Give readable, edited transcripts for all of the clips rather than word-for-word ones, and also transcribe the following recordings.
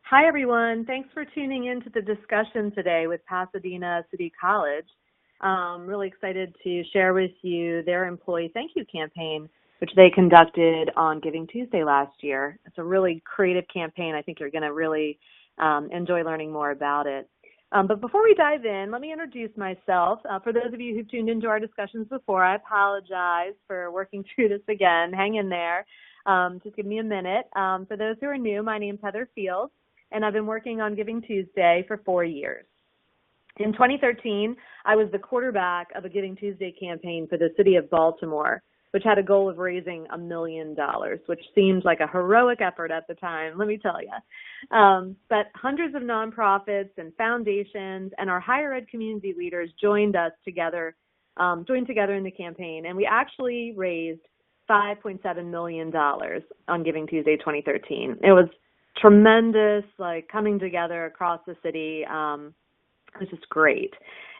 Hi, everyone. Thanks for tuning in to the discussion today with Pasadena City College. Really excited to share with you their employee thank you campaign, which they conducted on Giving Tuesday last year. It's a really creative campaign. I think you're going to really enjoy learning more about it. But before we dive in, let me introduce myself. For those of you who've tuned into our discussions before, I apologize for working through this again. Hang in there. Just give me a minute. For those who are new, my name's Heather Fields, and I've been working on Giving Tuesday for 4 years. In 2013, I was the quarterback of a Giving Tuesday campaign for the city of Baltimore, which had a goal of raising $1 million, which seemed like a heroic effort at the time, let me tell you. But hundreds of nonprofits and foundations and our higher ed community leaders joined together in the campaign, and we actually raised $5.7 million on Giving Tuesday 2013. It was tremendous, coming together across the city. It was just great.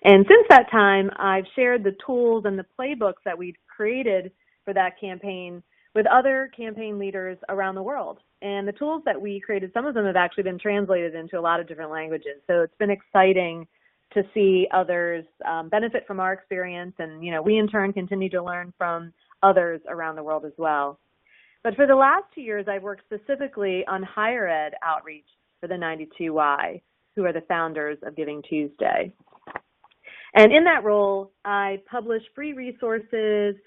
And since that time, I've shared the tools and the playbooks that we've created for that campaign with other campaign leaders around the world. And the tools that we created, some of them have actually been translated into a lot of different languages. So it's been exciting to see others benefit from our experience. And, we in turn continue to learn from others around the world as well. But for the last 2 years, I've worked specifically on higher ed outreach for the 92Y, who are the founders of Giving Tuesday. And in that role, I publish free resources,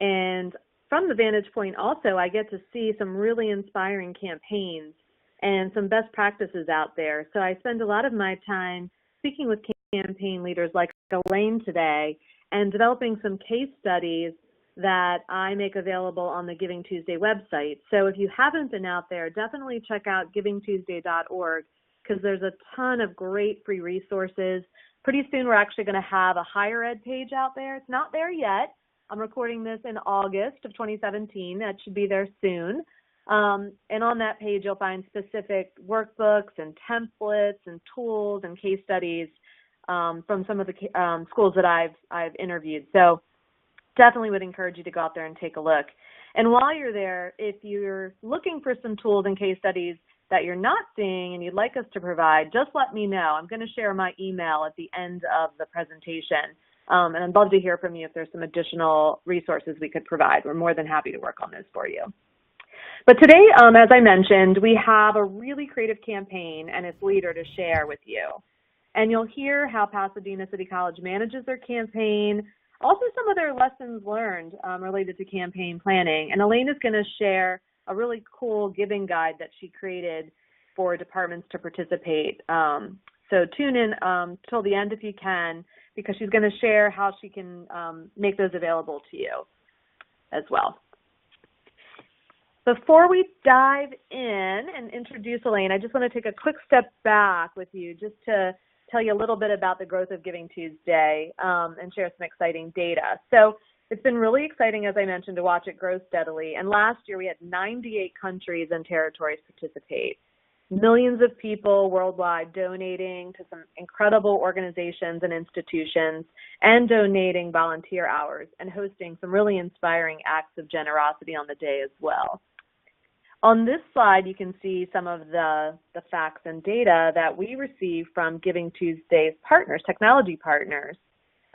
and from the vantage point also, I get to see some really inspiring campaigns and some best practices out there. So I spend a lot of my time speaking with campaign leaders like Elaine today and developing some case studies that I make available on the Giving Tuesday website. So if you haven't been out there, definitely check out givingtuesday.org, because there's a ton of great free resources. Pretty soon we're actually going to have a higher ed page out there. It's not there yet. I'm recording this in August of 2017. That should be there soon. And on that page you'll find specific workbooks and templates and tools and case studies from some of the schools that I've interviewed. So definitely would encourage you to go out there and take a look. And while you're there, if you're looking for some tools and case studies that you're not seeing and you'd like us to provide, just let me know. I'm going to share my email at the end of the presentation. And I'd love to hear from you if there's some additional resources we could provide. We're more than happy to work on those for you. But today, as I mentioned, we have a really creative campaign and its leader to share with you. And you'll hear how Pasadena City College manages their campaign, also some of their lessons learned related to campaign planning. And Elaine is going to share a really cool giving guide that she created for departments to participate. So tune in till the end if you can, because she's going to share how she can make those available to you as well. Before we dive in and introduce Elaine, I just want to take a quick step back with you just to tell you a little bit about the growth of Giving Tuesday and share some exciting data. So it's been really exciting, as I mentioned, to watch it grow steadily. And last year we had 98 countries and territories participate. Millions of people worldwide donating to some incredible organizations and institutions and donating volunteer hours and hosting some really inspiring acts of generosity on the day as well. On this slide, you can see some of the facts and data that we receive from Giving Tuesday's partners, technology partners.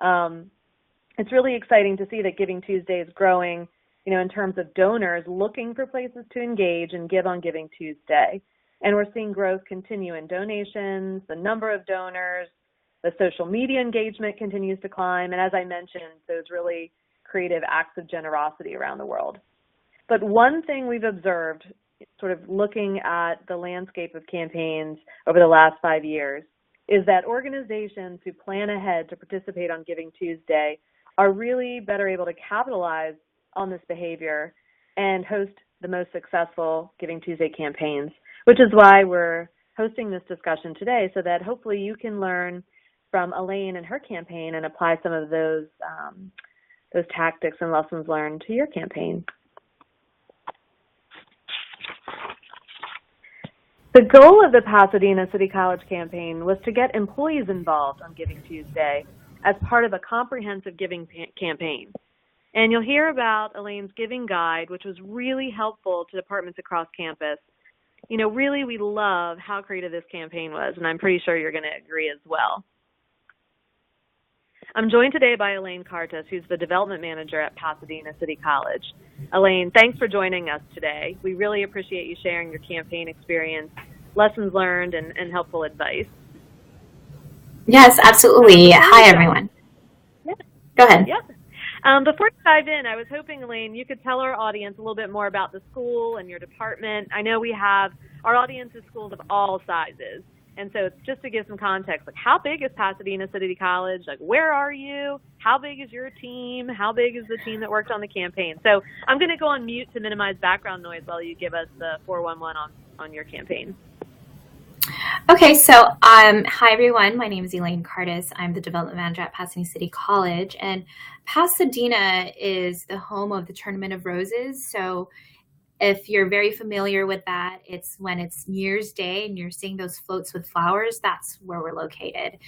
It's really exciting to see that Giving Tuesday is growing, in terms of donors looking for places to engage and give on Giving Tuesday. And we're seeing growth continue in donations, the number of donors, the social media engagement continues to climb, and as I mentioned, those really creative acts of generosity around the world. But one thing we've observed, sort of looking at the landscape of campaigns over the last 5 years, is that organizations who plan ahead to participate on Giving Tuesday are really better able to capitalize on this behavior and host the most successful Giving Tuesday campaigns, which is why we're hosting this discussion today, so that hopefully you can learn from Elaine and her campaign and apply some of those tactics and lessons learned to your campaign. The goal of the Pasadena City College campaign was to get employees involved on Giving Tuesday as part of a comprehensive giving campaign. And you'll hear about Elaine's giving guide, which was really helpful to departments across campus. really we love how creative this campaign was, and I'm pretty sure you're going to agree as well. I'm joined today by Elaine Cartas, who's the development manager at Pasadena City College. Elaine, thanks for joining us today. We really appreciate you sharing your campaign experience, lessons learned, and helpful advice. Yes, absolutely. Hi, everyone. Yeah. Go ahead. Yep. Before we dive in, I was hoping, Elaine, you could tell our audience a little bit more about the school and your department. I know our audience is schools of all sizes. And so just to give some context, like how big is Pasadena City College? Like where are you? How big is your team? How big is the team that worked on the campaign? So I'm going to go on mute to minimize background noise while you give us the 411 on your campaign. Okay, so hi everyone. My name is Elaine Cartas. I'm the development manager at Pasadena City College, and Pasadena is the home of the Tournament of Roses. So if you're very familiar with that, it's when it's New Year's Day and you're seeing those floats with flowers, that's where we're located.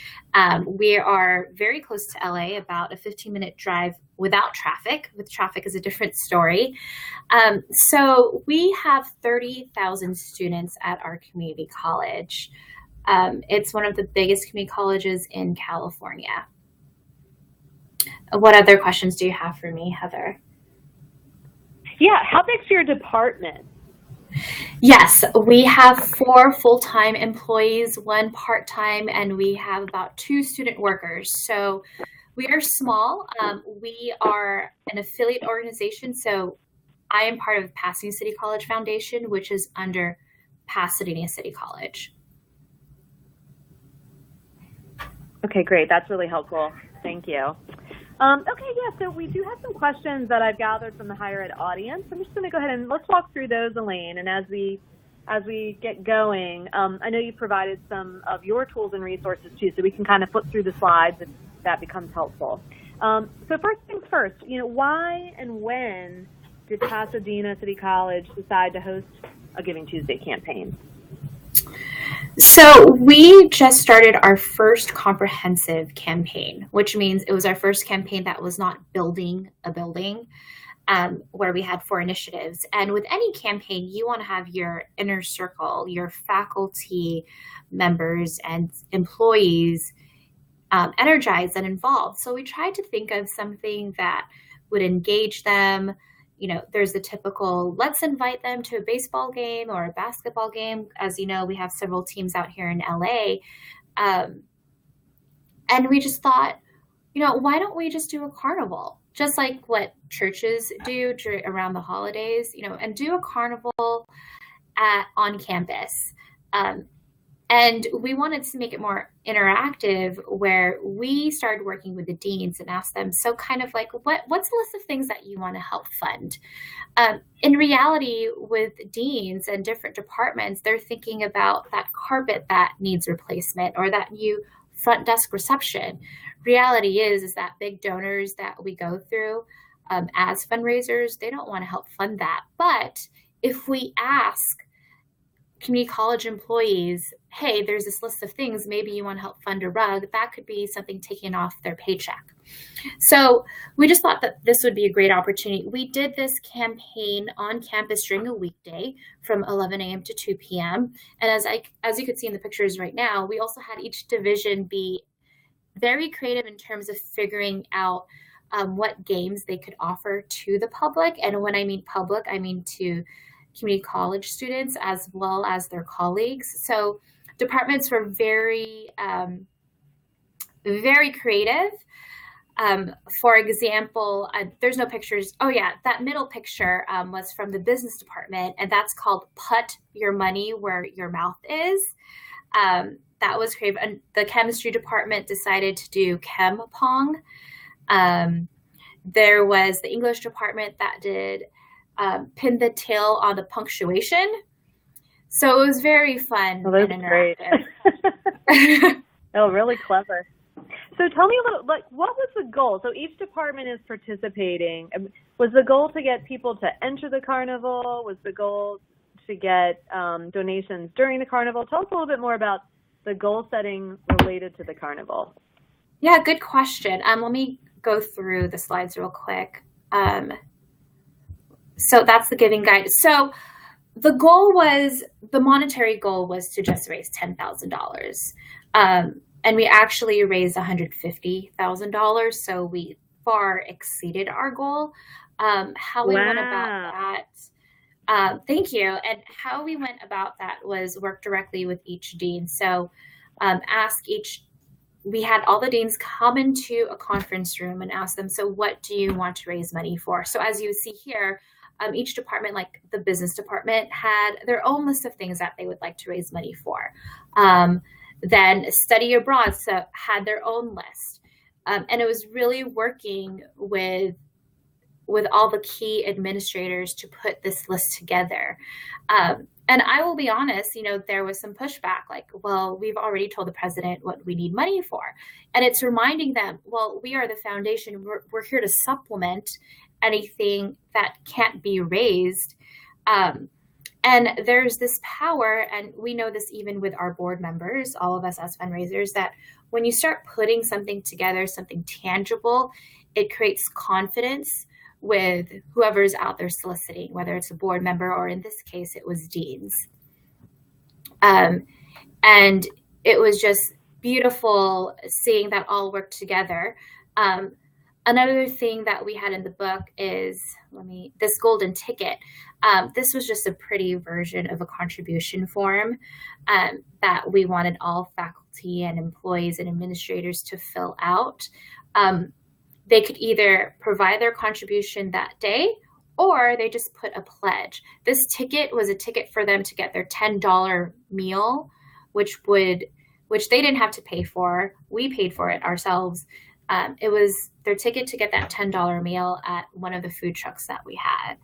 We are very close to LA, about a 15-minute drive without traffic. With traffic is a different story. So we have 30,000 students at our community college. It's one of the biggest community colleges in California. What other questions do you have for me, Heather? Yeah, how big's your department? Yes, we have 4 full-time employees, 1 part-time, and we have about 2 student workers. So we are small. We are an affiliate organization. So I am part of the Pasadena City College Foundation, which is under Pasadena City College. Okay, great. That's really helpful. Thank you. Okay, yeah, so we do have some questions that I've gathered from the higher ed audience. I'm just going to go ahead and let's walk through those, Elaine. And as we get going, I know you provided some of your tools and resources too, so we can kind of flip through the slides if that becomes helpful. So first things first, why and when did Pasadena City College decide to host a Giving Tuesday campaign? So we just started our first comprehensive campaign, which means it was our first campaign that was not building a building, where we had 4 initiatives. And with any campaign, you want to have your inner circle, your faculty members and employees energized and involved. So we tried to think of something that would engage them. There's the typical, let's invite them to a baseball game or a basketball game. As you know, we have several teams out here in LA. And we just thought, why don't we just do a carnival? Just like what churches do around the holidays, and do a carnival on campus. And we wanted to make it more interactive, where we started working with the deans and asked them, so kind of like, what's a list of things that you want to help fund? In reality, with deans and different departments, they're thinking about that carpet that needs replacement or that new front desk reception. Reality is that big donors that we go through as fundraisers, they don't want to help fund that. But if we ask community college employees, hey, there's this list of things, maybe you want to help fund a rug, that could be something taken off their paycheck. So we just thought that this would be a great opportunity. We did this campaign on campus during a weekday from 11 a.m. to 2 p.m. And as you could see in the pictures right now, we also had each division be very creative in terms of figuring out what games they could offer to the public. And when I mean public, I mean to community college students as well as their colleagues. So departments were very, very creative. For example, there's no pictures. Oh yeah, that middle picture was from the business department, and that's called Put Your Money Where Your Mouth Is. That was creative. And the chemistry department decided to do Chem Pong. There was the English department that did Pin the Tail on the Punctuation. So it was very fun and interactive. Great. Oh, really clever. So tell me a little, what was the goal? So each department is participating. Was the goal to get people to enter the carnival? Was the goal to get donations during the carnival? Tell us a little bit more about the goal setting related to the carnival. Yeah, good question. Let me go through the slides real quick. So that's the giving guide. So the monetary goal was to just raise $10,000. And we actually raised $150,000. So we far exceeded our goal. How we went about that, thank you. And how we went about that was work directly with each dean. So we had all the deans come into a conference room and ask them, so what do you want to raise money for? So as you see here, each department, like the business department, had their own list of things that they would like to raise money for. Then study abroad had their own list. And it was really working with all the key administrators to put this list together. And I will be honest, there was some pushback, like, well, we've already told the president what we need money for. And it's reminding them, well, we are the foundation. We're here to supplement anything that can't be raised. And there's this power, and we know this even with our board members, all of us as fundraisers, that when you start putting something together, something tangible, it creates confidence with whoever's out there soliciting, whether it's a board member or in this case, it was deans. And it was just beautiful seeing that all work together. Another thing that we had in the book is this golden ticket. This was just a pretty version of a contribution form that we wanted all faculty and employees and administrators to fill out. They could either provide their contribution that day, or they just put a pledge. This ticket was a ticket for them to get their $10 meal, which they didn't have to pay for. We paid for it ourselves. It was their ticket to get that $10 meal at one of the food trucks that we had.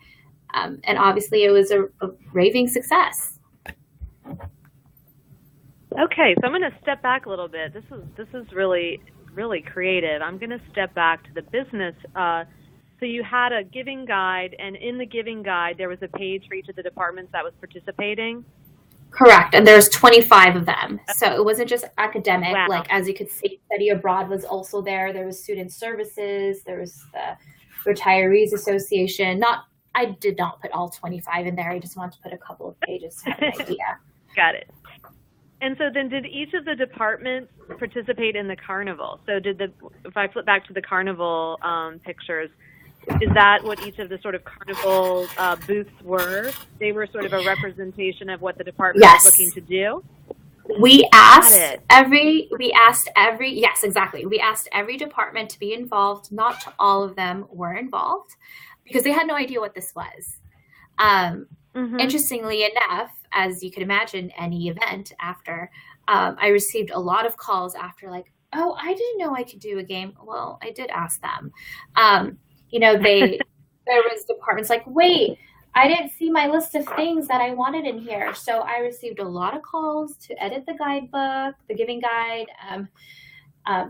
And obviously it was a raving success. Okay, so I'm going to step back a little bit. This is really, really creative. I'm going to step back to the business. So you had a giving guide, and in the giving guide, there was a page for each of the departments that was participating? Correct, and there's 25 of them. So it wasn't just academic. Wow. Like, as you could see, study abroad was also there. There was student services. There was the Retirees Association. I did not put all 25 in there. I just wanted to put a couple of pages to have an idea. Got it. And so then did each of the departments participate in the carnival? So if I flip back to the carnival pictures, is that what each of the sort of carnival booths were? They were sort of a representation of what the department Yes. was looking to do? We asked yes, exactly. We asked every department to be involved. Not all of them were involved because they had no idea what this was. Interestingly enough, as you can imagine, any event after, I received a lot of calls after, like, oh, I didn't know I could do a game. Well, I did ask them. There was departments like, wait, I didn't see my list of things that I wanted in here. So I received a lot of calls to edit the guidebook, the giving guide,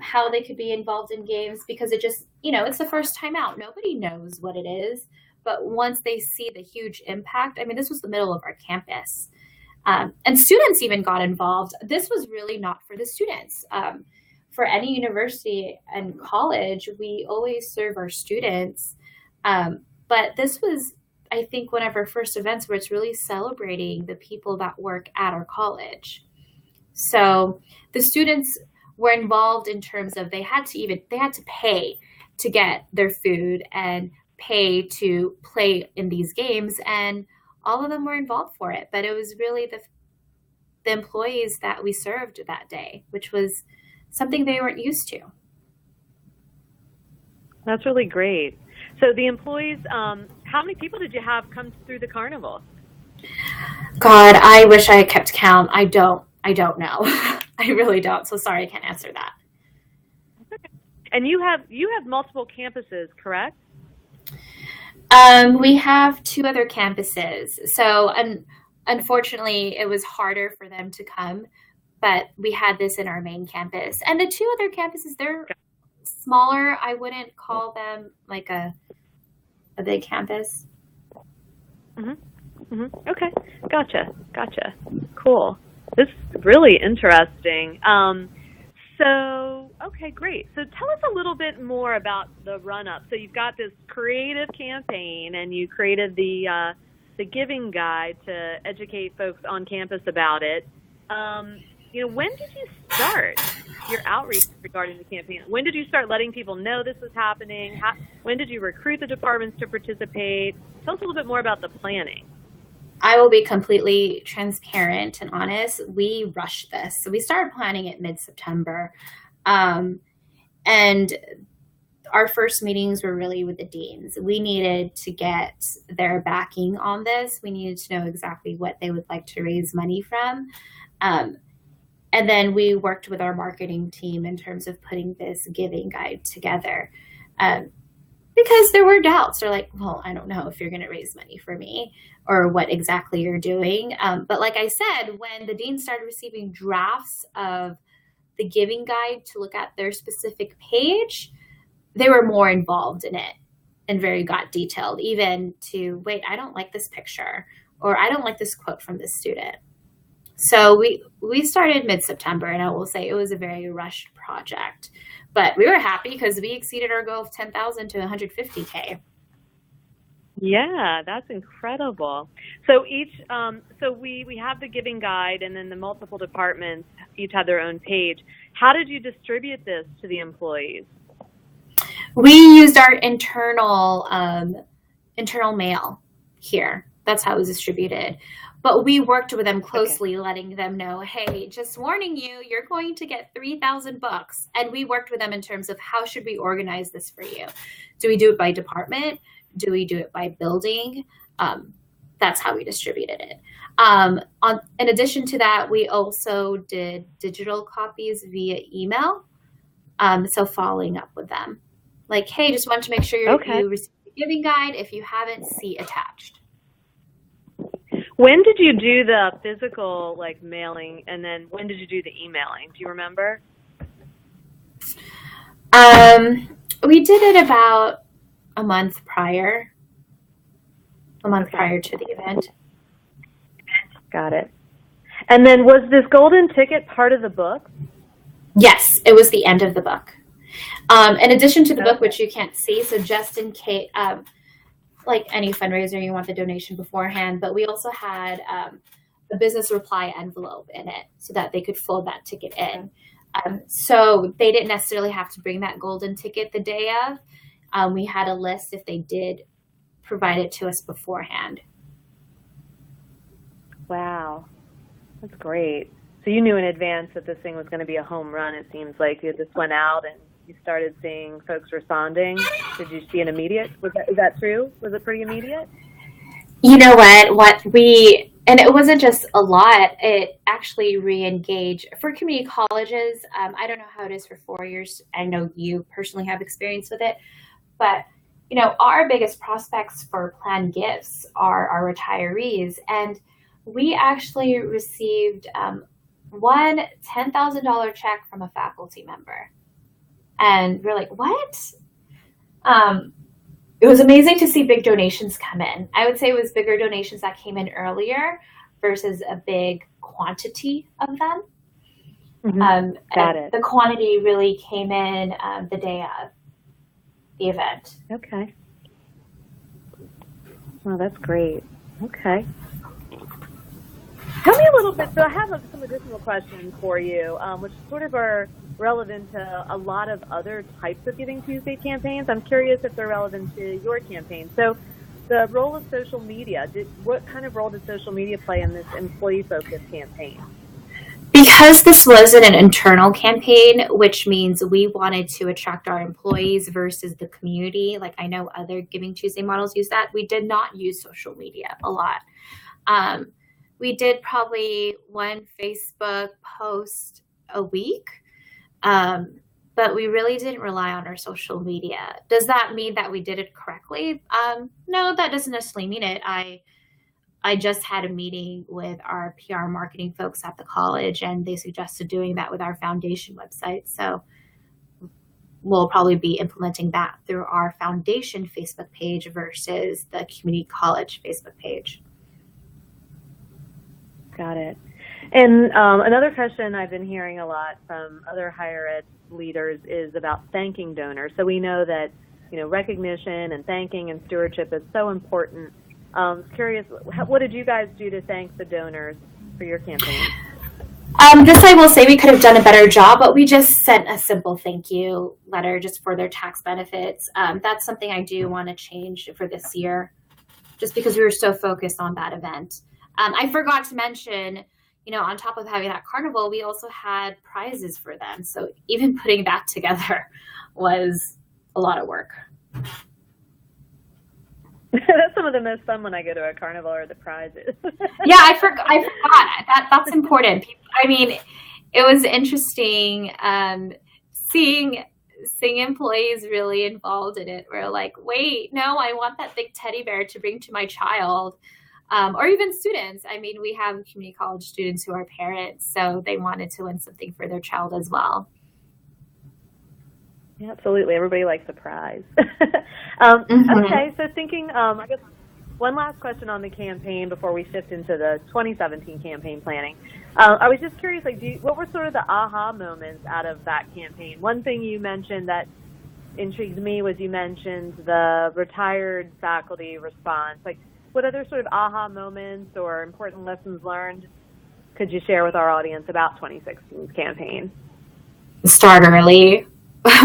how they could be involved in games, because it just, it's the first time out. Nobody knows what it is. But once they see the huge impact, this was the middle of our campus. And students even got involved. This was really not for the students. For any university and college, we always serve our students. But this was, I think, one of our first events where it's really celebrating the people that work at our college. So the students were involved in terms of they had to pay to get their food and pay to play in these games, and all of them were involved for it. But it was really the employees that we served that day, which was something they weren't used to. That's really great. So the employees, how many people did you have come through the carnival? God, I wish I had kept count. I don't know. I really don't. So sorry, I can't answer that. Okay. And you have multiple campuses, correct? We have 2 other campuses. So unfortunately, it was harder for them to come, but we had this in our main campus. And the 2 other campuses, they're smaller. I wouldn't call them like a big campus. Okay. Gotcha. Cool. This is really interesting. Okay, great. So tell us a little bit more about the run-up. So you've got this creative campaign, and you created the the giving guide to educate folks on campus about it. When did you start your outreach regarding the campaign? When did you start letting people know this was happening? When did you recruit the departments to participate? Tell us a little bit more about the planning. I will be completely transparent and honest. We rushed this. So we started planning it mid-September. And our first meetings were really with the deans. We needed to get their backing on this. We needed to know exactly what they would like to raise money from. And then we worked with our marketing team in terms of putting this giving guide together. Because there were doubts. They're like, well, I don't know if you're going to raise money for me or what exactly you're doing. But like I said, when the dean started receiving drafts of the giving guide to look at their specific page, they were more involved in it and very got detailed, even to, wait, I don't like this picture, or I don't like this quote from this student. So we started mid-September, and I will say it was a very rushed project. But we were happy because we exceeded our goal of 10,000 to 150K. Yeah, that's incredible. So we have the giving guide, and then the multiple departments each have their own page. How did you distribute this to the employees? We used our internal mail here. That's how it was distributed. But we worked with them closely, letting them know, hey, just warning you, you're going to get 3,000 books. And we worked with them in terms of how should we organize this for you? Do we do it by department? Do we do it by building? That's how we distributed it. In addition to that, we also did digital copies via email. So following up with them. Like, hey, just wanted to make sure you received the giving guide. If you haven't, see attached. When did you do the physical mailing, and then when did you do the emailing? Do you remember? We did it about a month prior to the event. Got it. And then was this golden ticket part of the book? Yes, it was the end of the book. In addition to the book, which you can't see, so just in case, like any fundraiser, you want the donation beforehand, but we also had a business reply envelope in it so that they could fold that ticket in. So they didn't necessarily have to bring that golden ticket the day of. We had a list if they did provide it to us beforehand. Wow, that's great. So you knew in advance that this thing was going to be a home run. It seems like you just went out and you started seeing folks responding. Did you see an immediate? Is that true? Was it pretty immediate? You know and it wasn't just a lot. It actually re-engaged for community colleges. I don't know how it is for 4 years. I know you personally have experience with it, but our biggest prospects for planned gifts are our retirees, and we actually received one $10,000 check from a faculty member. And we're like, what? It was amazing to see big donations come in. I would say it was bigger donations that came in earlier versus a big quantity of them. Mm-hmm. Got it. The quantity really came in the day of the event. Okay. Well, that's great. Okay. Tell me a little bit. So I have some additional questions for you, which sort of are relevant to a lot of other types of Giving Tuesday campaigns. I'm curious if they're relevant to your campaign. So the role of social media, what kind of role did social media play in this employee-focused campaign? Because this wasn't an internal campaign, which means we wanted to attract our employees versus the community. Like I know other Giving Tuesday models use that. We did not use social media a lot. We did probably one Facebook post a week, but we really didn't rely on our social media. Does that mean that we did it correctly? No, that doesn't necessarily mean it. I just had a meeting with our PR marketing folks at the college, and they suggested doing that with our foundation website. So we'll probably be implementing that through our foundation Facebook page versus the community college Facebook page. Got it. And another question I've been hearing a lot from other higher ed leaders is about thanking donors. So we know that recognition and thanking and stewardship is so important Curious, what did you guys do to thank the donors for your campaign? This I will say we could have done a better job, but we just sent a simple thank you letter just for their tax benefits. That's something I do want to change for this year, just because we were so focused on that event. I forgot to mention, on top of having that carnival, we also had prizes for them. So even putting that together was a lot of work. That's some of the most fun when I go to a carnival are the prizes. Yeah, I forgot that's important. I mean, it was interesting seeing employees really involved in it. We're like, wait, no, I want that big teddy bear to bring to my child, or even students. I mean, we have community college students who are parents, so they wanted to win something for their child as well. Yeah, absolutely. Everybody likes a prize. Okay, so thinking, I guess one last question on the campaign before we shift into the 2017 campaign planning. I was just curious, what were sort of the aha moments out of that campaign? One thing you mentioned that intrigued me was you mentioned the retired faculty response. What other sort of aha moments or important lessons learned could you share with our audience about 2016's campaign? Start early.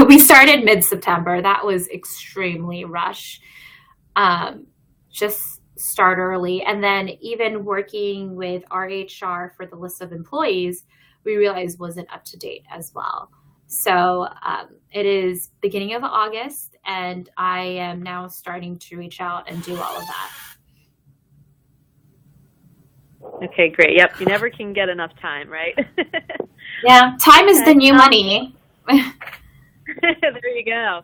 We started mid-September. That was extremely rush. Just start early. And then even working with our HR for the list of employees, we realized wasn't up to date as well. So it is beginning of August, and I am now starting to reach out and do all of that. Okay, great. Yep, you never can get enough time, right? Yeah, time is the new money. There you go.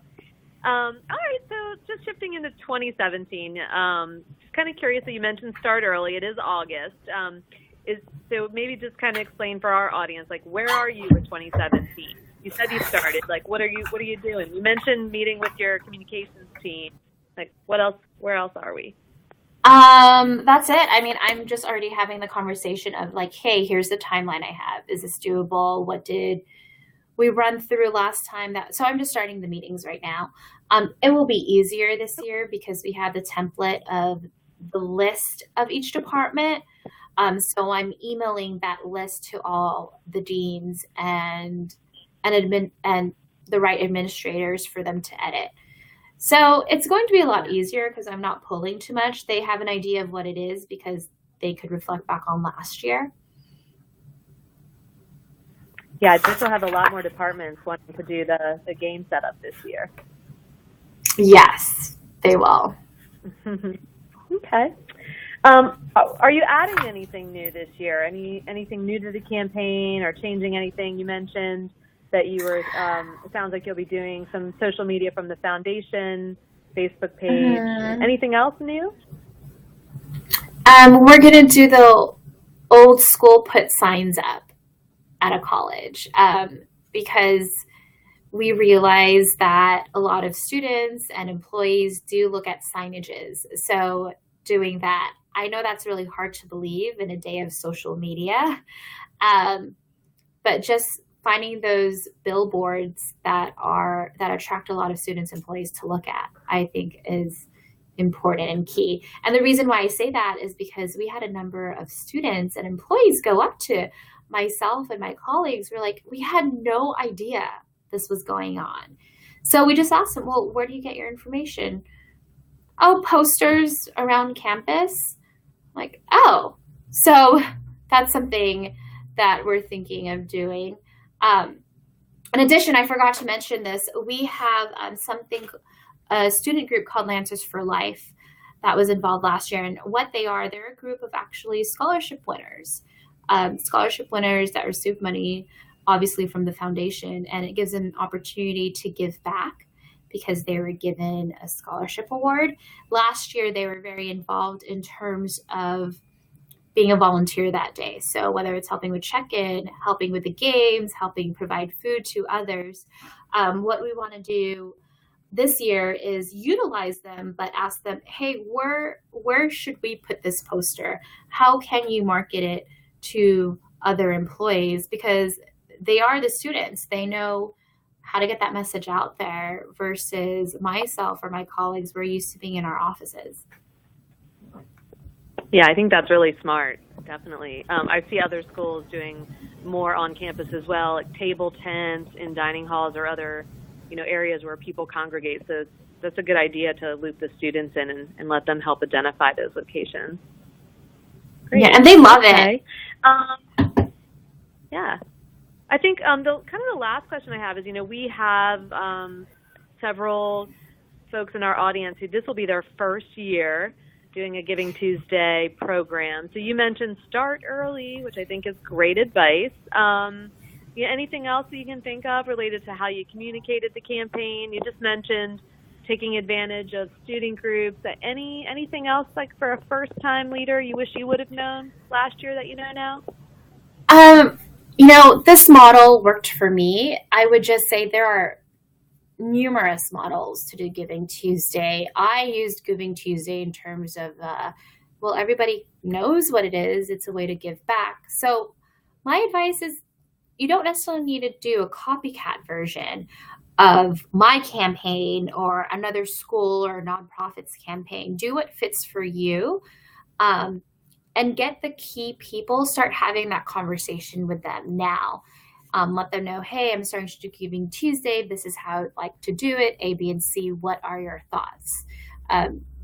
All right, so just shifting into 2017, just kind of curious that you mentioned start early. It is August. So maybe just kind of explain for our audience, where are you with 2017? You said you started. What are you doing? You mentioned meeting with your communications team. Where else are we? That's it. I mean, I'm just already having the conversation of hey, here's the timeline I have. Is this doable? What did we run through last time? So I'm just starting the meetings right now. It will be easier this year because we have the template of the list of each department. So I'm emailing that list to all the deans and the right administrators for them to edit. So it's going to be a lot easier because I'm not pulling too much. They have an idea of what it is because they could reflect back on last year. Yeah, this will have a lot more departments wanting to do the game setup this year. Yes, they will. Okay. Are you adding anything new this year? Anything new to the campaign or changing anything? You mentioned that you were, it sounds like you'll be doing some social media from the foundation, Facebook page. Anything else new? We're going to do the old school put signs up at a college because we realize that a lot of students and employees do look at signages. So doing that, I know that's really hard to believe in a day of social media, but just finding those billboards that attract a lot of students and employees to look at, I think is important and key. And the reason why I say that is because we had a number of students and employees go up to myself and my colleagues. We're like, we had no idea this was going on. So we just asked them, well, where do you get your information? Oh, posters around campus. Like, oh, so that's something that we're thinking of doing. In addition, I forgot to mention this. We have a student group called Lancers for Life that was involved last year. And what they're a group of actually scholarship winners that receive money, obviously from the foundation. And it gives them an opportunity to give back because they were given a scholarship award. Last year, they were very involved in terms of being a volunteer that day. So whether it's helping with check-in, helping with the games, helping provide food to others, what we want to do this year is utilize them, but ask them, hey, where should we put this poster? How can you market it to other employees? Because they are the students. They know how to get that message out there versus myself or my colleagues. We're used to being in our offices. Yeah, I think that's really smart. Definitely. I see other schools doing more on campus as well, like table tents in dining halls or other, areas where people congregate. So that's a good idea to loop the students in and let them help identify those locations. Great. Yeah, and they love Okay. it. Yeah. I think the last question I have is, we have several folks in our audience who this will be their first year doing a Giving Tuesday program. So you mentioned start early, which I think is great advice. Anything else that you can think of related to how you communicated the campaign? You just mentioned taking advantage of student groups. Anything else, like for a first-time leader, you wish you would have known last year that you know now? This model worked for me. I would just say there are numerous models to do Giving Tuesday. I used Giving Tuesday in terms of, everybody knows what it is. It's a way to give back. So my advice is you don't necessarily need to do a copycat version of my campaign or another school or nonprofit's campaign. Do what fits for you. And get the key people, start having that conversation with them now. Let them know, hey, I'm starting to do Giving Tuesday. This is how I'd like to do it, A, B, and C. What are your thoughts?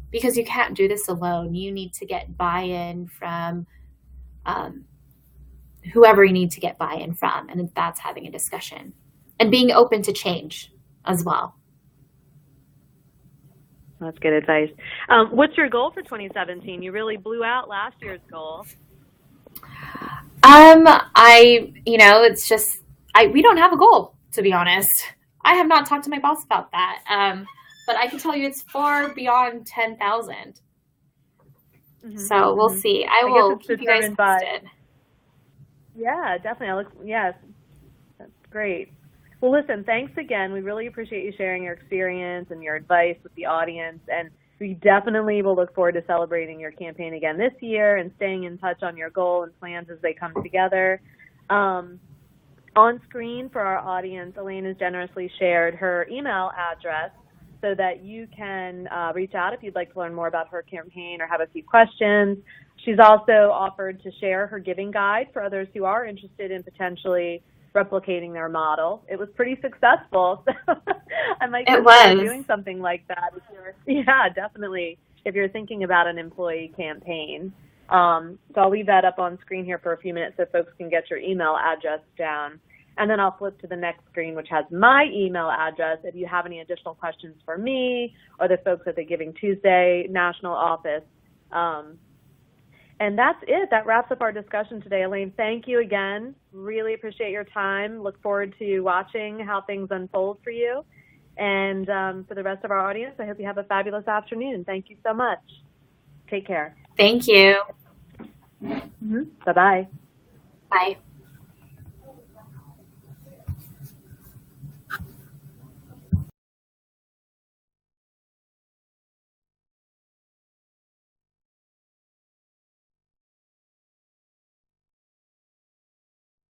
Because you can't do this alone. You need to get buy-in from whoever you need to get buy-in from. And that's having a discussion. And being open to change as well. That's good advice. What's your goal for 2017? You really blew out last year's goal. We don't have a goal, to be honest. I have not talked to my boss about that. But I can tell you it's far beyond 10,000. Mm-hmm. So we'll see. I will keep you guys posted. Yeah, definitely. Yes, that's great. Well, listen, thanks again. We really appreciate you sharing your experience and your advice with the audience. And we definitely will look forward to celebrating your campaign again this year and staying in touch on your goal and plans as they come together. On screen for our audience, Elaine has generously shared her email address so that you can reach out if you'd like to learn more about her campaign or have a few questions. She's also offered to share her giving guide for others who are interested in potentially replicating their model. It was pretty successful, so I might consider doing something like that. Yeah, definitely, if you're thinking about an employee campaign. So I'll leave that up on screen here for a few minutes so folks can get your email address down. And then I'll flip to the next screen, which has my email address if you have any additional questions for me or the folks at the Giving Tuesday National Office. And that's it. That wraps up our discussion today. Elaine, thank you again. Really appreciate your time. Look forward to watching how things unfold for you. And for the rest of our audience, I hope you have a fabulous afternoon. Thank you so much. Take care. Thank you. Mm-hmm. Bye-bye. Bye.